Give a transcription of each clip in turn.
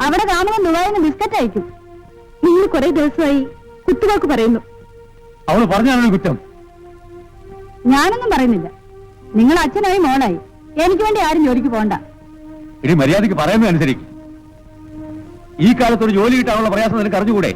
അവിടെ കാമുകൻ ദുബായിന്ന് ബിസ്ക്കറ്റ് അയക്കും. നിങ്ങൾ കുറെ ദിവസമായി കുത്തുവാക്ക് പറയുന്നു. അവള് പറഞ്ഞാണ് കുറ്റം. ഞാനൊന്നും പറയുന്നില്ല. നിങ്ങൾ അച്ഛനായി മോളായി. എനിക്ക് വേണ്ടി ആരും ജോലിക്ക് പോകണ്ട. ഇനി മര്യാദയ്ക്ക് പറയുന്നതനുസരിക്കും. ഈ കാലത്തൊരു ജോലി കിട്ടാനുള്ള പ്രയാസം നിനക്ക് അറിഞ്ഞുകൂടെ?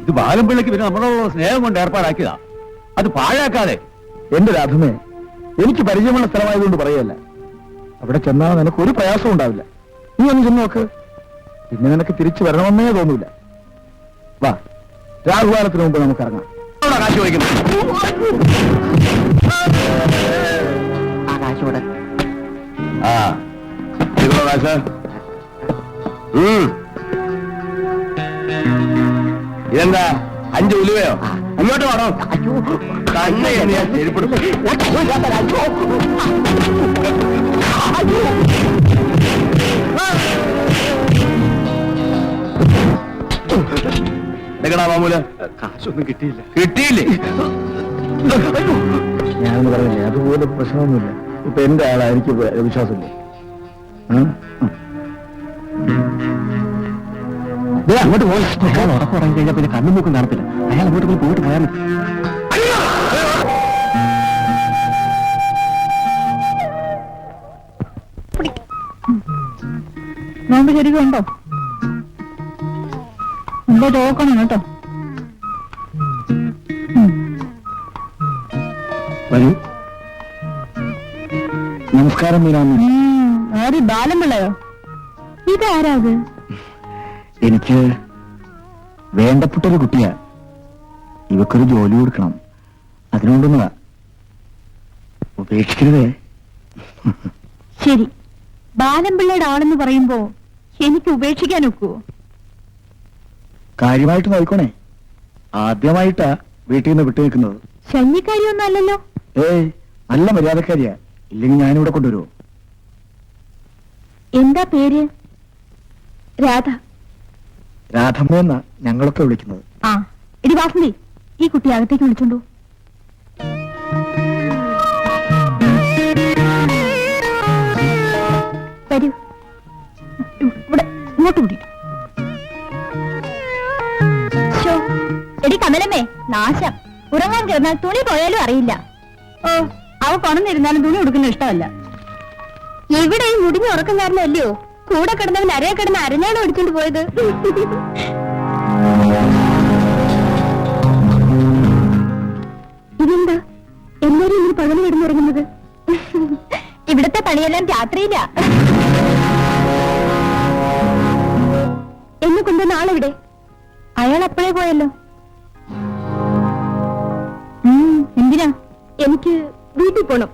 ഇത് ബാലംപിള്ളയ്ക്ക് പിന്നെ നമ്മളോടുള്ള സ്നേഹം കൊണ്ട് ഏർപ്പാടാക്കിയതാ. അത് പാഴാക്കാതെ. എന്റെ രാധമേ, എനിക്ക് പരിചയമുള്ള സ്ഥലമായതുകൊണ്ട് പറയല്ല. അവിടെ ചെന്നാൽ നിനക്ക് ഒരു പ്രയാസവും ഉണ്ടാവില്ല. നീ ഒന്ന് ചെന്ന് നോക്ക്. പിന്നെ നിനക്ക് തിരിച്ചു വരണമെന്നേ തോന്നൂല. വാ, രാഹുകാലത്തിന് മുമ്പ് നമുക്ക് ഇറങ്ങാം. കാശ് ചോദിക്കുന്നു. ഇതെന്താ 5 ഉലുവയോ? അങ്ങോട്ട് വേണോ? എങ്ങടാ മാമൂല? കാശൊന്നും കിട്ടിയില്ല. കിട്ടിയില്ലേ? ഞാനൊന്ന് പറഞ്ഞില്ലേ, അതുപോലെ പ്രശ്നമൊന്നുമില്ല. ഇപ്പൊ എന്റെ ആളാ, എനിക്ക് വിശ്വാസമില്ലേ? അങ്ങോട്ട് പോയി. അയാൾ ഉറക്കം ഇറങ്ങി കഴിഞ്ഞാൽ പിന്നെ കണ്ണും മൂക്കും കാണത്തില്ല. അയാൾ അങ്ങോട്ട് പോയിട്ട് പോയാൽ മതി. നോമ്പ് ശരിക്കും ഉണ്ടോ? എന്തോ നോക്കണം കേട്ടോ. വരൂ. നമസ്കാരം മീനാമ്മ. ആര്? ബാലംപിള്ളയോ? ഇതാരാത്? എനിക്ക് വേണ്ടപ്പെട്ടൊരു കുട്ടിയാ. ഇവക്കൊരു ജോലി കൊടുക്കണം. അതിനുകൊണ്ടൊന്നുവാ. ഉപേക്ഷിക്കരുതേ. ശരി, ബാലംപിള്ളയുടെ ആളെന്ന് പറയുമ്പോ എനിക്ക് ഉപേക്ഷിക്കാൻ ഒക്കുവോ? കാര്യമായിട്ട് നോക്കണേ. ആദ്യമായിട്ടാ വീട്ടിൽ നിന്ന് വിട്ടു നിൽക്കുന്നത്. ശല്യക്കാരിയൊന്നും അല്ലല്ലോ? ഏയ്, നല്ല മര്യാദക്കാരിയാ. ഇല്ലെങ്കിൽ ഞാനിവിടെ കൊണ്ടുവരുമോ? എന്താ പേര്? രാധ. രാധമ്മ എന്നാ ഞങ്ങളൊക്കെ വിളിക്കുന്നത്. ആ, എടി വാസന്തി, ഈ കുട്ടി അകത്തേക്ക് വിളിച്ചോണ്ടു. വരൂ, ഇവിടെ ഇങ്ങോട്ട് കൂടി. എടി കമലമ്മേ, നാശം. ഉറങ്ങാൻ കിടന്നാൽ തുണി പോയാലും അറിയില്ല. ഓ, അവ കൊണന്നിരുന്നാലും തുണി ഉടുക്കുന്ന ഇഷ്ടമല്ല. ഇവിടെ ഈ മുടിഞ്ഞ ഉറക്കം കാരണമല്ലയോ കൂടെ കിടന്നവൻ അരയെ കിടന്ന് അരഞ്ഞാണ് ഓടിച്ചോണ്ട് പോയത്. ഇതെന്താ എല്ലാരും ഇങ്ങനെ പകല് കിടന്നുറങ്ങുന്നത്? ഇവിടത്തെ പണിയെല്ലാം രാത്രിയില്ല. എന്നെ കൊണ്ടുവന്ന ആളെവിടെ? അയാൾ അപ്പോഴേ പോയല്ലോ. എന്തിനാ? എനിക്ക് വീട്ടിൽ പോണം.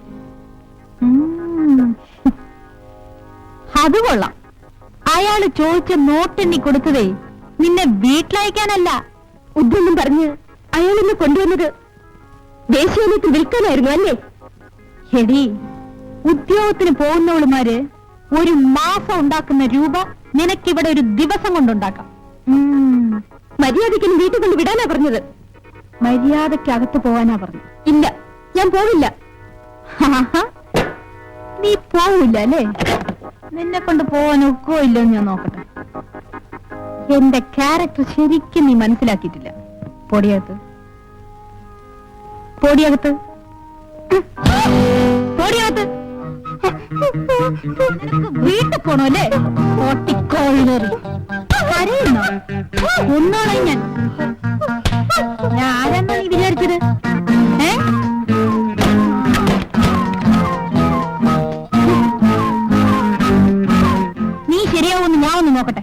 അത് കൊള്ളാം. അയാള് ചോദിച്ച നോട്ടെണ്ണി കൊടുത്തതേ നിന്നെ വീട്ടിലയക്കാനല്ല. ഉദ്യൊന്നും പറഞ്ഞ് അയാളെന്നെ കൊണ്ടുവന്നത് ദേശീയത്തിൽ വിൽക്കാനായിരുന്നു അല്ലേ? എടി, ഉദ്യോഗത്തിന് പോകുന്നവളുമാര് ഒരു മാസം ഉണ്ടാക്കുന്ന രൂപ നിനക്കിവിടെ ഒരു ദിവസം കൊണ്ടുണ്ടാക്കാം. മര്യാദയ്ക്ക് വീട്ടിൽ കൊണ്ട് വിടാനാ പറഞ്ഞത്. മര്യാദയ്ക്കകത്ത് പോവാനാ പറഞ്ഞു. ഇല്ല, ഞാൻ പോവില്ല. നീ പോവില്ല അല്ലേ? നിന്നെ കൊണ്ട് പോവാൻ ഒക്കോ ഇല്ലെന്ന് ഞാൻ നോക്കട്ടെ. എന്റെ ക്യാരക്ടർ ശരിക്കും നീ മനസ്സിലാക്കിയിട്ടില്ല. പൊടിയകത്ത് പൊടിയകത്ത് പൊടിയകത്ത് വീട്ടിൽ പോണോ അല്ലേ? പൊട്ടിക്കോഴിലേറി കരയുന്നോ? ഒന്നോളെ ഞാൻ ആരെന്നാ നീ വിചാരിച്ചത്? നീ ശരിയാവുമെന്ന് ഞാൻ ഒന്ന് നോക്കട്ടെ.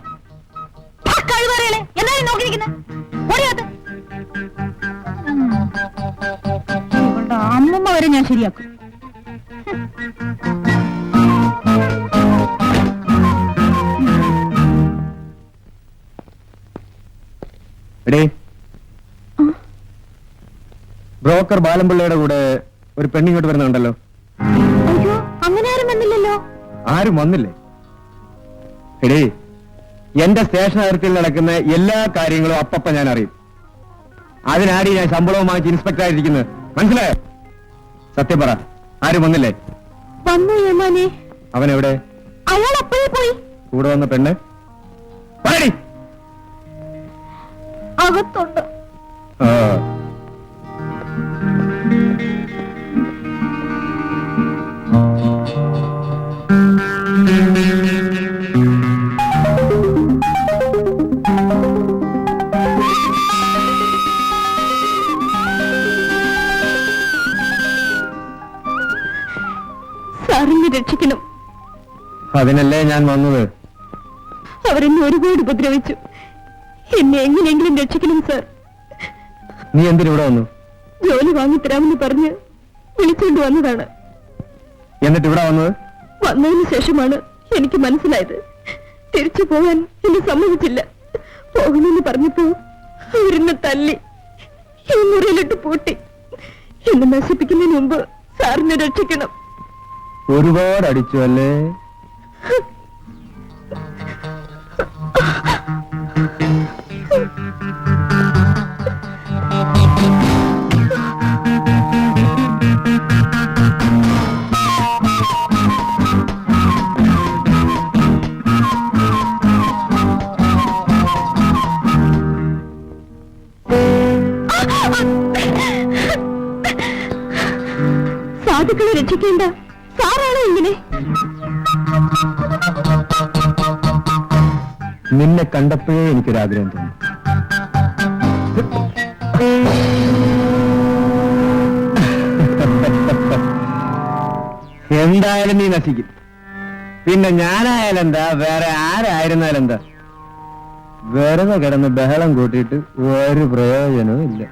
കഴിവറിയളെ എല്ലാരും നോക്കിയിരിക്കുന്നത് പൊടിയകത്ത്. ഇവളുടെ അമ്മമ്മ വരെ ഞാൻ ശരിയാക്കും. ബ്രോക്കർ ബാലംപിള്ളയുടെ കൂടെ ഒരു പെണ്ണിങ്ങോട്ട് വരുന്നുണ്ടല്ലോ. അയ്യോ, അങ്ങനെ ആരും വന്നില്ലല്ലോ. ആരും വന്നില്ലേ? എടേ, എന്റെ സ്റ്റേഷൻ അതിർത്തിയിൽ നടക്കുന്ന എല്ലാ കാര്യങ്ങളും അപ്പപ്പ ഞാൻ അറിയും. അതിനാടി ഞാൻ ശമ്പളവും വാങ്ങിച്ച് ഇൻസ്പെക്ടർ ആയിരിക്കുന്നത്. മനസ്സിലായോ? സത്യം പറ, ആരും വന്നില്ലേ? വന്നു യമാനെ. അവനെവിടെ? അയാൾ അപ്പോഴേ പോയി. കൂടെ വന്ന പെണ്ണ് പറയടി. അകത്തുണ്ട്. ആ. സാറിനെ രക്ഷിക്കണം. അതിനല്ലേ ഞാൻ വന്നത്. അവരെന്നെ ഒരുപാട് ഉപദ്രവിച്ചു. എന്നെ എങ്ങനെയെങ്കിലും രക്ഷിക്കണം സാർ. നീ എന്തിനിവിടെ വന്നു? ജോലി വാങ്ങിത്തരാമെന്ന് പറഞ്ഞ് വിളിച്ചുകൊണ്ട് വന്നതാണ്. എന്നിട്ട് ഇവിടെ വന്നത്? വന്നതിന് ശേഷമാണ് എനിക്ക് മനസ്സിലായത്. തിരിച്ചു പോകാൻ എന്നെ സമ്മതിച്ചില്ല. പോകണമെന്ന് പറഞ്ഞപ്പോ അവരെന്നെ തല്ലി ഈ മുറിയിലിട്ട് പൂട്ടി. എന്നെ നശിപ്പിക്കുന്നതിന് മുമ്പ് സാറിനെ രക്ഷിക്കണം. ഒരുപാട് അടിച്ചു അല്ലേ? സാധുക്കളെ രക്ഷിക്കേണ്ട സാറാണോ ഇങ്ങനെ? നിന്നെ കണ്ടപ്പോഴേ എനിക്കൊരാഗ്രഹം തോന്നി. എന്തായാലും നീ നശിക്കും. പിന്നെ ഞാനായാലെന്താ, വേറെ ആരായിരുന്നാലെന്താ? വെറുതെ കിടന്ന് ബഹളം കൂട്ടിയിട്ട് ഒരു പ്രയോജനവും ഇല്ല.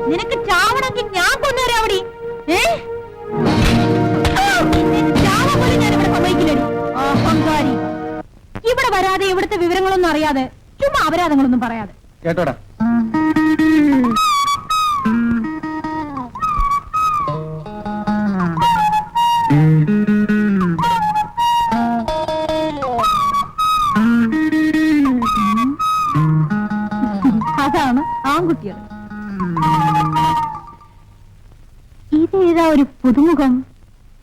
നിനക്ക് ചാവണമെങ്കിൽ ഞാൻ കൊണ്ടുവരാവടി. അഹങ്കാരി. ഇവിടെ വരാതെ ഇവിടുത്തെ വിവരങ്ങളൊന്നും അറിയാതെ ചുമ്മാ അപരാധങ്ങളൊന്നും പറയാതെ കേട്ടോടാ. അതാണ് ആൺകുട്ടികൾ. ഇതേതാ ഒരു പുതുമുഖം,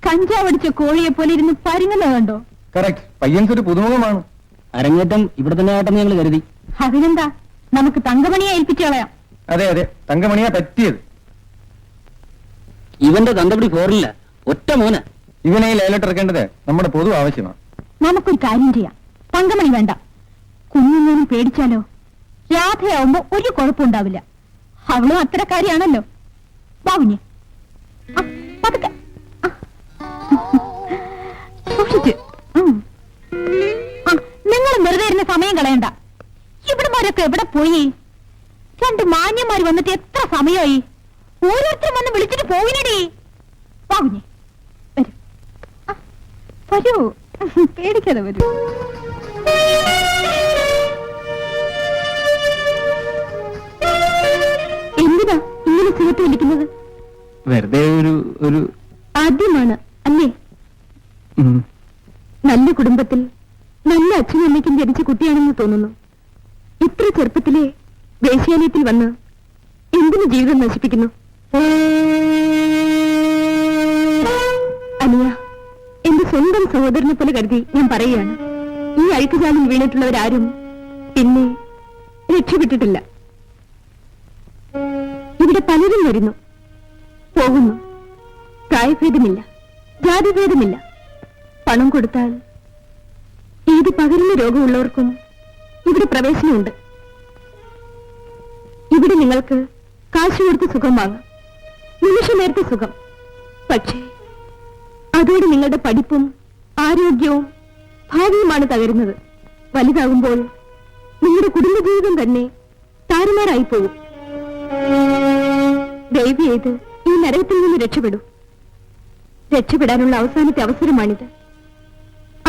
കഞ്ചാവടിച്ച കോഴിയെ പോലെ ഇരുന്ന് പരുങ്ങുന്നത് കണ്ടോ? കറക്റ്റ്, പയ്യൻസ് ഒരു പുതുമുഖമാണ്. അരങ്ങേറ്റം ഇവിടെ തന്നെ ആട്ടെന്ന് ഞങ്ങൾ കരുതി. അതിനെന്താ, നമുക്ക് തങ്കമണിയെ ഏൽപ്പിച്ചു കളയാം. അതെ അതെ, തങ്കമണിയാ പറ്റിയത്. ഇവന്റെ തന്തപിടി ഫോറില്ല, ഒറ്റ മോന. ഇവനെ ലേലട്ടിറക്കേണ്ടത് നമ്മുടെ പൊതു ആവശ്യമാണ്. നമുക്കൊരു കാര്യം ചെയ്യാം, തങ്കമണി വേണ്ട. കുഞ്ഞുങ്ങളും പേടിച്ചാലോ? രാധയാവുമ്പോ ഒരു കുഴപ്പമുണ്ടാവില്ല. അവളും അത്തരക്കാരിയാണല്ലോ. ബാബുഞ്ഞി പതുക്കെ സൂക്ഷിച്ച്. നിങ്ങൾ വെറുതെ ഇരുന്ന് സമയം കളയണ്ട. ഇവിടുമാരൊക്കെ എവിടെ പോയി? രണ്ട് മാന്യന്മാര് വന്നിട്ട് എത്ര സമയമായി? ഓരോരുത്തരും വന്ന് വിളിച്ചിട്ട് പോയിനടി. ബാബുഞ്ഞി വരൂ, വരൂ, പേടിക്കാതെ വരൂ. എന്തിനാ ഇങ്ങനെ സുഖത്ത് വിളിക്കുന്നത്? വെറുതെ ഒരു ആദ്യമാണ് അല്ലേ? നല്ല കുടുംബത്തിൽ നല്ല അച്ഛനും അമ്മയ്ക്കും ജനിച്ച കുട്ടിയാണെന്ന് തോന്നുന്നു. ഇത്ര ചെറുപ്പത്തിലെ വേശ്യാലയത്തിൽ വന്ന് എന്തിനു ജീവിതം നശിപ്പിക്കുന്നു? അനിയ, എന്റെ സ്വന്തം സഹോദരനെ പോലെ കരുതി ഞാൻ പറയുകയാണ്. ഈ അഴുക്കുചാലിൽ വീണിട്ടുള്ളവരാരും പിന്നെ രക്ഷപ്പെട്ടിട്ടില്ല. ഇവിടെ പലരും വരുന്നു, പോകുന്നു. പ്രായഭേദമില്ല, ജാതിഭേദമില്ല. പണം കൊടുത്താൽ ഏത് പകരുന്ന രോഗമുള്ളവർക്കും ഇവിടെ പ്രവേശനമുണ്ട്. ഇവിടെ നിങ്ങൾക്ക് കാശ് കൊടുത്ത് സുഖം വാങ്ങാം, നിമിഷ നേരത്തെ സുഖം. പക്ഷേ അതോടെ നിങ്ങളുടെ പഠിപ്പും ആരോഗ്യവും ഭാവിയുമാണ് തകരുന്നത്. വലുതാകുമ്പോൾ നിങ്ങളുടെ കുടുംബജീവിതം തന്നെ താറുമാറായി പോകും. ദയവ് ചെയ്ത് ഈ നരകത്തിൽ നിന്ന് രക്ഷപ്പെടൂ. രക്ഷപ്പെടാനുള്ള അവസാനത്തെ അവസരമാണിത്.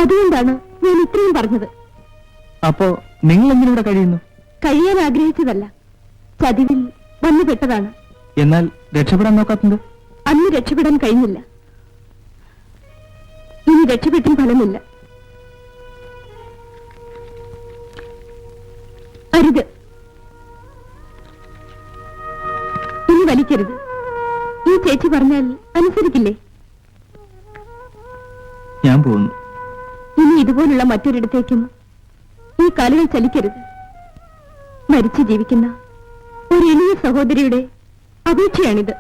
അതുകൊണ്ടാണ് ഞാൻ ഇത്രയും പറഞ്ഞത്. അപ്പോ നിങ്ങൾ എന്തിനിവിടെ കഴിയുന്നു? കഴിയാൻ ആഗ്രഹിച്ചതല്ല, ചതിവിൽ വന്നുപെട്ടതാണ്. എന്നാൽ രക്ഷപ്പെടാൻ നോക്കാത്തത്? അന്ന് രക്ഷപ്പെടാൻ കഴിഞ്ഞില്ല, ഇനി രക്ഷപ്പെട്ടും ഫലമില്ല. അരുത്, ഇനി വലിക്കരുത്. ഈ ചേച്ചി പറഞ്ഞാൽ അനുസരിക്കില്ലേ? ഞാൻ പോകുന്നു. ഇനി ഇതുപോലുള്ള മറ്റൊരിടത്തേക്കും ഈ കാലുകൾ ചലിക്കരുത്. മരിച്ചു ജീവിക്കുന്ന ഒരു എളിയ സഹോദരിയുടെ അപേക്ഷയാണിത്.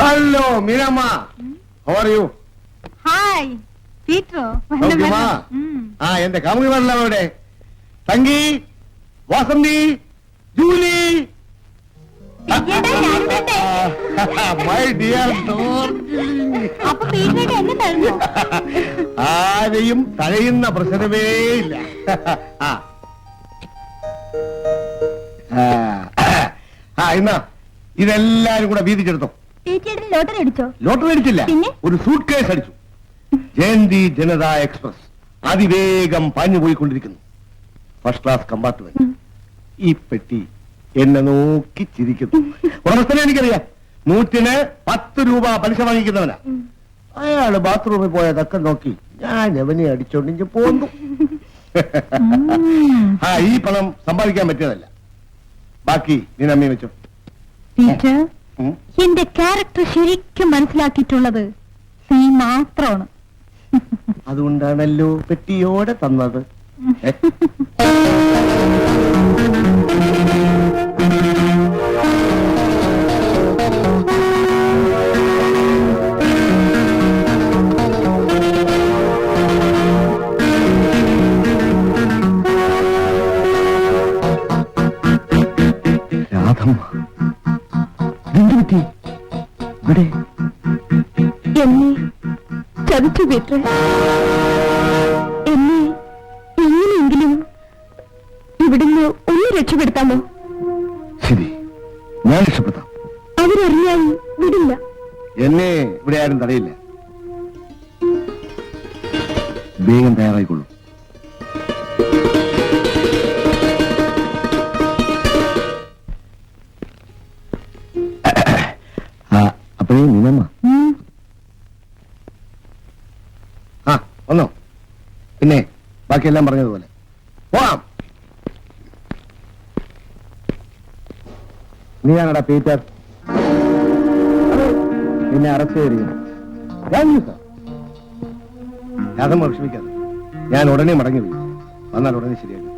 Hello Meenamma, how are you? Hi പീറ്ററോ? ആ, എന്റെ കാമുകിമാരെല്ലാം അവിടെ. Sangi, Vasanthi, Julie, my dear. ആരെയും തഴയുന്ന പ്രശ്നമേ ഇല്ല. എന്നാ ഇതെല്ലാരും കൂടെ വീതിച്ചെടുത്തോ. ലോട്ടറി അടിച്ചോ? ലോട്ടറി അടിച്ചില്ല, ഒരു സൂട്ട് കേസ് അടിച്ചു. ജയന്തി ജനതാ എക്സ്പ്രസ് അതിവേഗം പാഞ്ഞു പോയിക്കൊണ്ടിരിക്കുന്നു. First class compartment. ഈ പെട്ടി എന്നെ നോക്കി ചിരിക്കുന്നു. ഉടമസ്ഥനെ എനിക്കറിയാം, 110 രൂപ പലിശ വാങ്ങിക്കുന്നവനാ. അയാള് ബാത്റൂമിൽ പോയതൊക്കെ നോക്കി ഞാൻ എവനെ അടിച്ചോണ്ടിഞ്ഞ് പോന്നു. ഈ പണം സമ്പാദിക്കാൻ പറ്റിയതല്ല. ബാക്കി നീ നമ്മി വെച്ചോ. ടീച്ചർ, എന്റെ ക്യാരക്ടർ ശരിക്കും മനസ്സിലാക്കിയിട്ടുള്ളത് നീ മാത്രമാണ്. അതുകൊണ്ടാണല്ലോ പെട്ടിയോടെ തന്നത്. രാധമ്മ എന്ത് പറ്റി ഇവിടെ? എന്നെ ചതിച്ചു പീറ്റർ. എന്നെ എങ്ങനെയെങ്കിലും ഇവിടുന്ന് ഒന്ന് രക്ഷപ്പെടുത്താമോ? ശരി, ഞാൻ രക്ഷപ്പെടുത്താം. അവരറിയാൻ വിടില്ല. എന്നെ ഇവിടെ ആരും തടയില്ല. വേഗം തയ്യാറായിക്കൊള്ളൂ. അപ്പോഴേ നീനമ്മ ആ വന്നോ. പിന്നെ ബാക്കിയെല്ലാം പറഞ്ഞതുപോലെ പോവാം. നീയാണടാ പീറ്റർ, നിന്നെ അറസ്റ്റ് ചെയ്തിരിക്കുന്നു. യാതൊന്നും വിഷമിക്കാതെ ഞാൻ ഉടനെ മടങ്ങി വരും. വന്നാൽ ഉടനെ ശരിയാക്കും.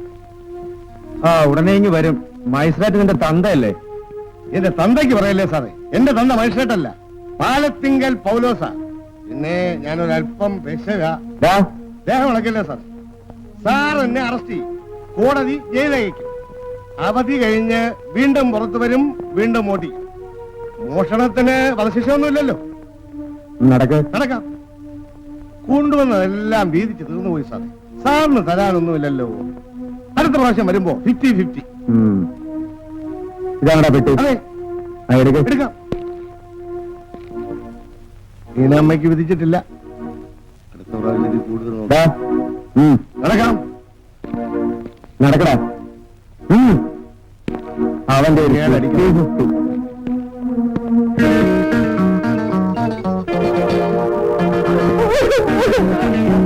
ആ ഉടനെ ഇങ്ങ് വരും. മജിസ്ട്രേറ്റ് നിന്റെ തന്തയല്ലേ? എന്റെ തന്തയ്ക്ക് പറയല്ലേ സാറേ, എന്റെ തന്ത മനുഷ്യട്ടല്ല, പാലത്തിങ്കൽ പൗലോസ. പിന്നെ ഞാനൊരല്പം ദേഹം ഇളക്കല്ലേ സാർ. സാർ എന്നെ അറസ്റ്റ് ചെയ്യും, കോടതി ജയിലയക്കും. അവധി കഴിഞ്ഞ് വീണ്ടും പുറത്തു വരും, വീണ്ടും ഓടിക്കും. മോഷണത്തിന് വധശിക്ഷ ഒന്നുമില്ലല്ലോ. നടക്കാം. കൊണ്ടുവന്നതെല്ലാം വീതിച്ച് തീർന്നുപോയി സാറേ. സാറിന് തരാനൊന്നുമില്ലല്ലോ. അടുത്ത പ്രാവശ്യം വരുമ്പോ 50-50. ഇതാണടാ പെട്ടി. അതെ, എടുക്കാം. നീനമ്മയ്ക്ക് വിധിച്ചിട്ടില്ല. അടുത്ത പ്രാവശ്യം കൂടുതൽ നടക്കാം. നടക്കടാ. അവന്റെ ഒരു Oh,